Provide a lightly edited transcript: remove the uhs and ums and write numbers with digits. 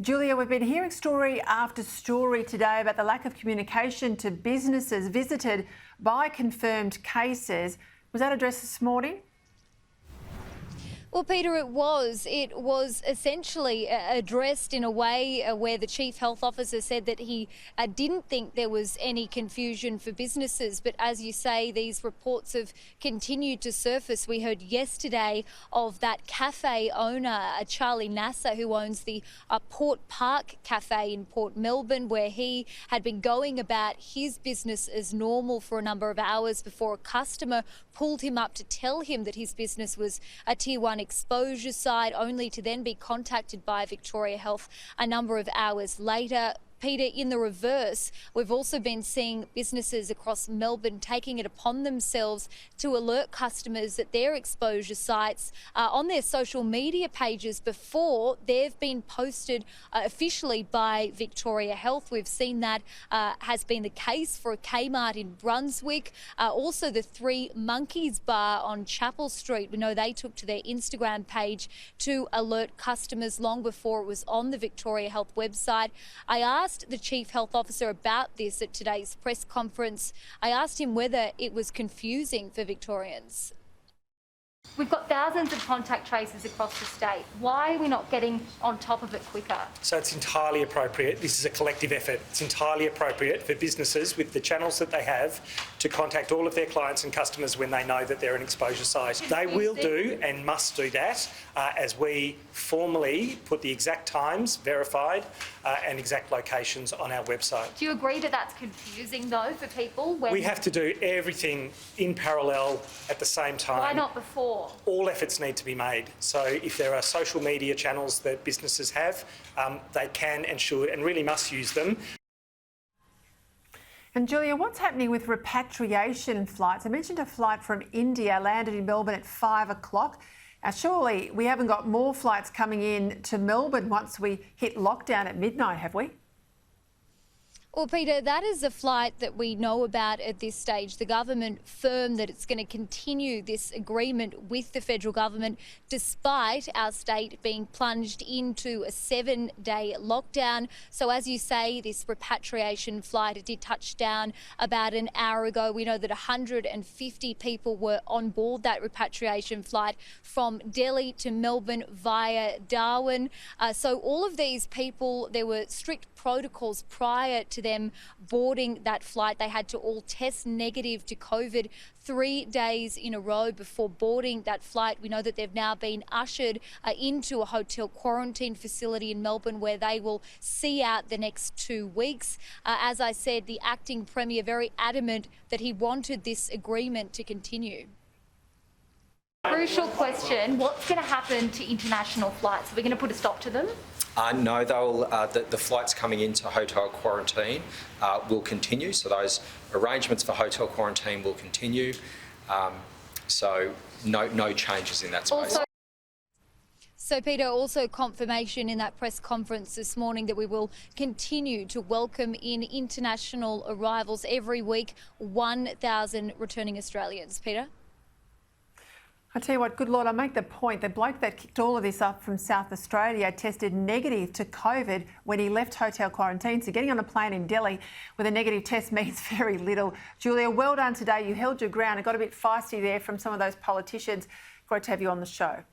Julia, we've been hearing story after story today about the lack of communication to businesses visited by confirmed cases. Was that addressed this morning? Well, Peter, it was essentially addressed in a way where the Chief Health Officer said that he didn't think there was any confusion for businesses. But as you say, these reports have continued to surface. We heard yesterday of that cafe owner, Charlie Nasser, who owns the Port Park Cafe in Port Melbourne, where he had been going about his business as normal for a number of hours before a customer pulled him up to tell him that his business was a Tier 1 exposure site, only to then be contacted by Victoria Health a number of hours later. Peter, in the reverse, we've also been seeing businesses across Melbourne taking it upon themselves to alert customers that their exposure sites on their social media pages before they've been posted officially by Victoria Health. We've seen that has been the case for a Kmart in Brunswick. Also the Three Monkeys bar on Chapel Street. We know they took to their Instagram page to alert customers long before it was on the Victoria Health website. I asked the Chief Health Officer about this at today's press conference. I asked him whether it was confusing for Victorians. We've got thousands of contact tracers across the state. Why are we not getting on top of it quicker? So it's entirely appropriate. This is a collective effort. It's entirely appropriate for businesses with the channels that they have to contact all of their clients and customers when they know that they're an exposure site. They will do and must do that as we formally put the exact times verified and exact locations on our website. Do you agree that that's confusing though for people? We have to do everything in parallel at the same time. Why not before? All efforts need to be made. So if there are social media channels that businesses have, they can and should and really must use them. And Julia, what's happening with repatriation flights? I mentioned a flight from India landed in Melbourne at 5 o'clock. Surely we haven't got more flights coming in to Melbourne once we hit lockdown at midnight, have we? Well, Peter, that is a flight that we know about at this stage. The government firm that it's going to continue this agreement with the federal government despite our state being plunged into a 7-day lockdown. So as you say, this repatriation flight, it did touch down about an hour ago. We know that 150 people were on board that repatriation flight from Delhi to Melbourne via Darwin. So all of these people, there were strict protocols prior to them boarding that flight. They had to all test negative to COVID 3 days in a row before boarding that flight. We know that they've now been ushered into a hotel quarantine facility in Melbourne where they will see out the next 2 weeks. As I said, the acting Premier very adamant that he wanted this agreement to continue. Crucial question, what's going to happen to international flights? Are we going to put a stop to them? No, the flights coming into hotel quarantine will continue. So those arrangements for hotel quarantine will continue. So no changes in that space. So, Peter, also confirmation in that press conference this morning that we will continue to welcome in international arrivals every week, 1,000 returning Australians. Peter? I tell you what, good Lord, I make the point. The bloke that kicked all of this up from South Australia tested negative to COVID when he left hotel quarantine. So getting on a plane in Delhi with a negative test means very little. Julia, well done today. You held your ground and got a bit feisty there from some of those politicians. Great to have you on the show.